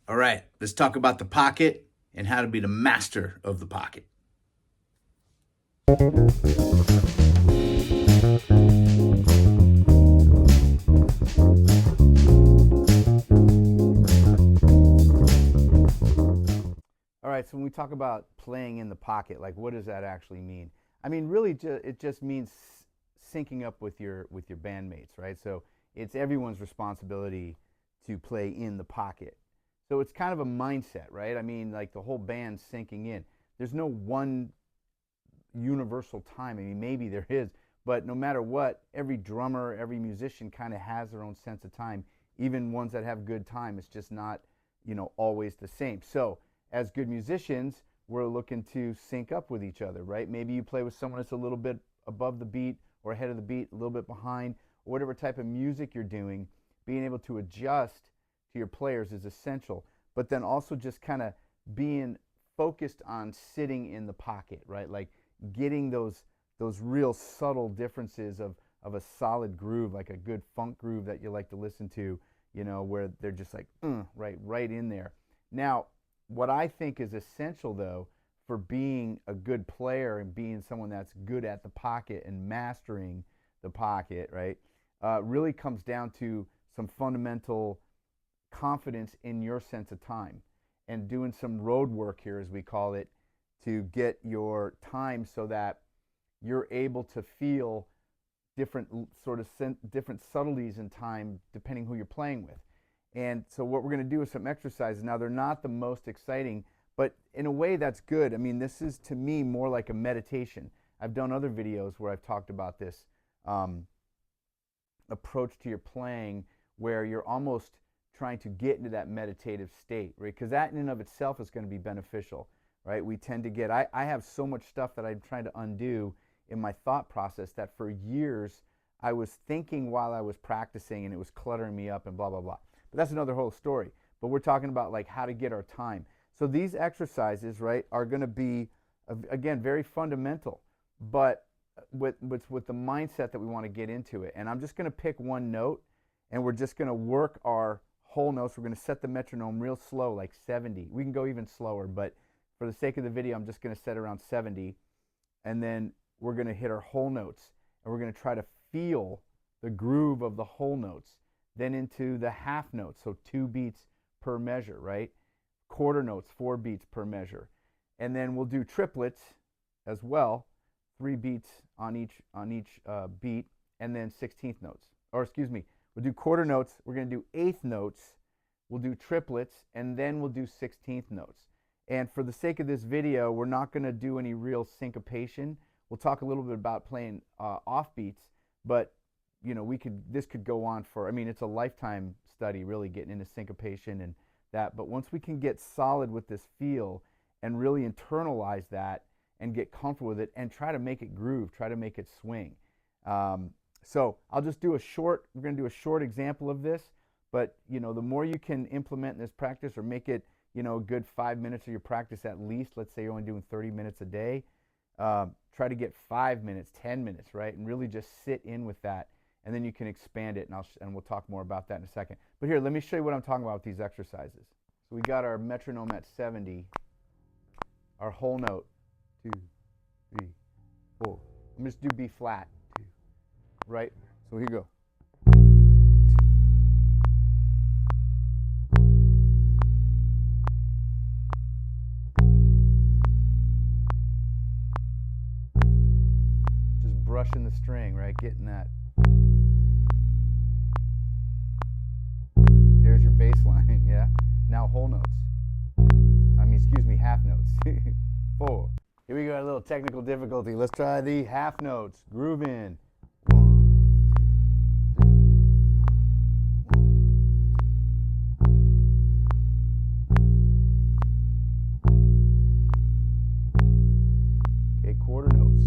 All right, let's talk about the pocket and how to be the master of the pocket. All right, so when we talk about playing in the pocket, like what does that actually mean? I mean, really, it just means syncing up with your bandmates, right? So it's everyone's responsibility to play in the pocket. So it's kind of a mindset, right? I mean, like the whole band syncing in. There's no one universal time. I mean, maybe there is, but no matter what, every drummer, every musician kind of has their own sense of time. Even ones that have good time, it's just not, always the same. So as good musicians, we're looking to sync up with each other, right? Maybe you play with someone that's a little bit above the beat or ahead of the beat, a little bit behind, or whatever type of music you're doing. Being able to adjust to your players is essential, but then also just kind of being focused on sitting in the pocket, right? Like getting those real subtle differences of a solid groove, like a good funk groove that you like to listen to, where they're just like right in there. Now, what I think is essential though for being a good player and being someone that's good at the pocket and mastering the pocket, right, really comes down to some fundamental confidence in your sense of time and doing some road work here, as we call it, to get your time so that you're able to feel different sort of different subtleties in time depending who you're playing with. And so what we're going to do is some exercises. Now they're not the most exciting, but in a way that's good. I mean, this is to me more like a meditation. I've done other videos where I've talked about this approach to your playing where you're almost trying to get into that meditative state, right? Because that in and of itself is going to be beneficial, right? We tend to get, I have so much stuff that I'm trying to undo in my thought process that for years I was thinking while I was practicing and it was cluttering me up and blah, blah, blah. But that's another whole story. But we're talking about like how to get our time. So these exercises, right, are going to be, again, very fundamental, but with the mindset that we want to get into it. And I'm just going to pick one note and we're just going to work our whole notes. We're going to set the metronome real slow, like 70. We can go even slower, but for the sake of the video, I'm just going to set around 70. And then we're going to hit our whole notes. And we're going to try to feel the groove of the whole notes. Then into the half notes, so 2 beats per measure, right? Quarter notes, 4 beats per measure. And then we'll do triplets as well, 3 beats on each beat, and then 16th notes. Or excuse me, we'll do quarter notes, we're going to do eighth notes, we'll do triplets, and then we'll do 16th notes. And for the sake of this video, we're not going to do any real syncopation. We'll talk a little bit about playing off beats, but this could go on for, I mean, it's a lifetime study really getting into syncopation and that, but once we can get solid with this feel and really internalize that and get comfortable with it and try to make it groove, try to make it swing. So I'll just do we're going to do a short example of this, but the more you can implement in this practice or make it, a good 5 minutes of your practice at least, let's say you're only doing 30 minutes a day, try to get 5 minutes, 10 minutes, right? And really just sit in with that. And then you can expand it, and we'll talk more about that in a second. But here, let me show you what I'm talking about with these exercises. So we got our metronome at 70, our whole note, 2, 3, 4. Let me just do B flat, 2, right? So here you go. Just brushing the string, right? Getting that. There's your bass line, yeah? Now whole notes. Excuse me, half notes. 4. Here we go, a little technical difficulty. Let's try the half notes. Groove in. 1, 2, 3. Okay, quarter notes.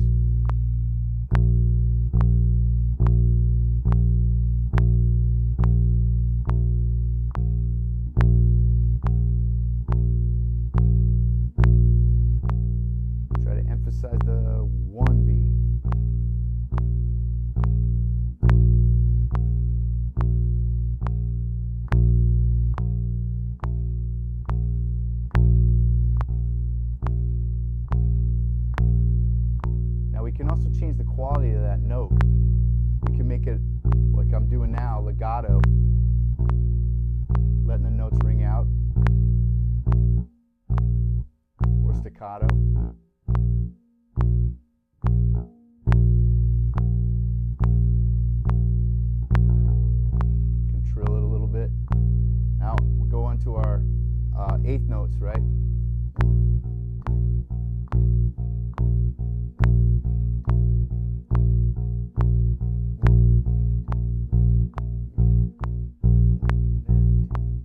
Try to emphasize the 1 beat. quality of that note. We can make it like I'm doing now, legato, letting the notes ring out, or staccato. Can trill it a little bit. Now we'll go on to our eighth notes, right?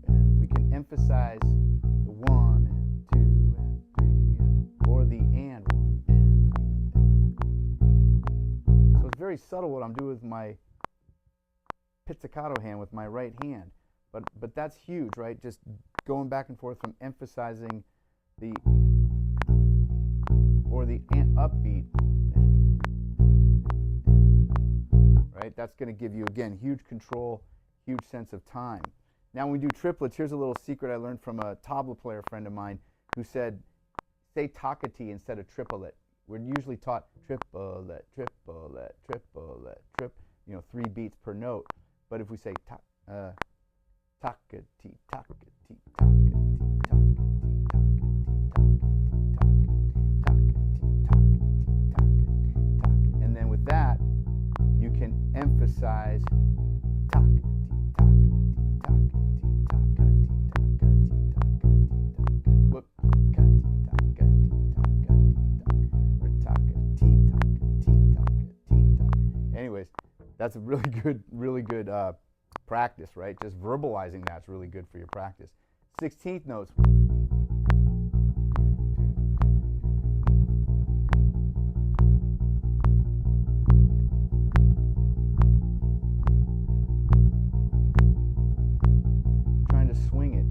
And we can emphasize the 1 and 2 and 3 or the and 1 and 2 and. So it's very subtle what I'm doing with my pizzicato hand with my right hand, but that's huge, right? Just going back and forth from emphasizing the or the upbeat, right? That's going to give you, again, huge control, huge sense of time. Now when we do triplets, here's a little secret I learned from a tabla player friend of mine who said, say toccati instead of triplet. We're usually taught triplet, triplet, triplet, trip, 3 beats per note. But if we say toccati, toccati, toccati, toccati, toccati, and then with that, you can emphasize toccati, toccati, toccati, toccati, toccati. Anyways, that's a really good practice, right? Just verbalizing that's really good for your practice. 16th notes. Trying to swing it.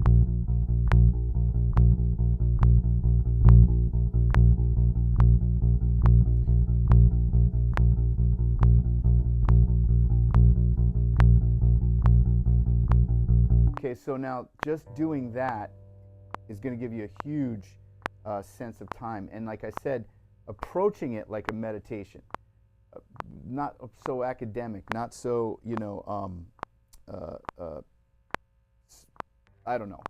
Okay, so now just doing that is going to give you a huge sense of time. And like I said, approaching it like a meditation, not so academic, not so, I don't know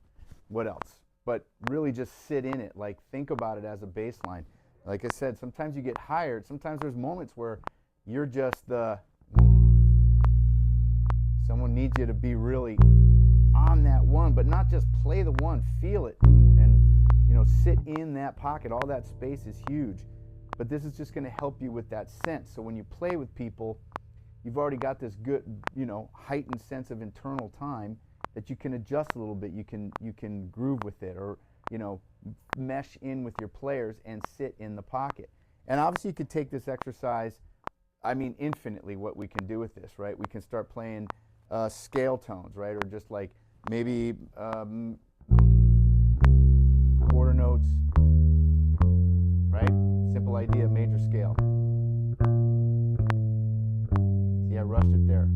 what else, but really just sit in it, like think about it as a baseline. Like I said, sometimes you get hired, sometimes there's moments where you're just someone needs you to be really on that one, but not just play the one, feel it, and sit in that pocket. All that space is huge, but this is just going to help you with that sense. So when you play with people, you've already got this good, heightened sense of internal time that you can adjust a little bit. You can groove with it, or mesh in with your players and sit in the pocket. And obviously you could take this exercise, infinitely what we can do with this, right? We can start playing scale tones, right? Or just like maybe quarter notes, right? Simple idea, major scale. See, I rushed it there.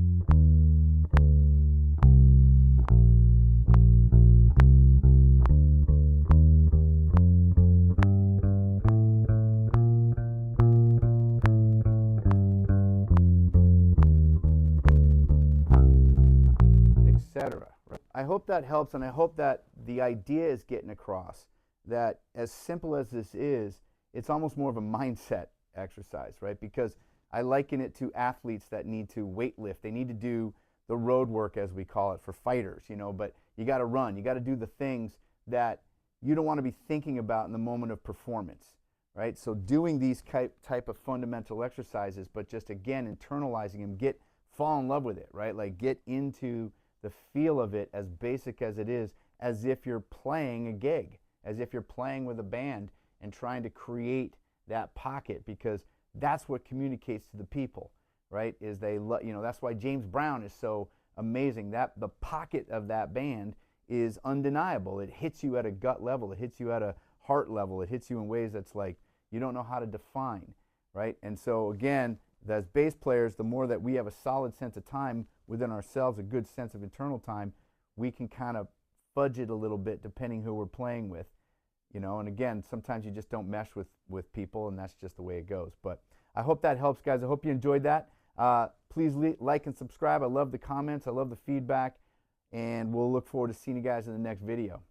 Etc. I hope that helps, and I hope that the idea is getting across that as simple as this is, it's almost more of a mindset exercise, right? Because I liken it to athletes that need to weight lift. They need to do the road work, as we call it, for fighters, but you got to run. You got to do the things that you don't want to be thinking about in the moment of performance, right? So doing these type of fundamental exercises, but just again internalizing them, fall in love with it, right? Like get into the feel of it, as basic as it is, as if you're playing a gig, as if you're playing with a band and trying to create that pocket, because that's what communicates to the people, right? Is that's why James Brown is so amazing. That the pocket of that band is undeniable. It hits you at a gut level. It hits you at a heart level. It hits you in ways that's like you don't know how to define, right? And so again, as bass players, the more that we have a solid sense of time within ourselves, a good sense of internal time, we can kind of fudge it a little bit depending who we're playing with, and again, sometimes you just don't mesh with people, and that's just the way it goes. But I hope that helps, guys. I hope you enjoyed that. Please like and subscribe. I love the comments. I love the feedback. And we'll look forward to seeing you guys in the next video.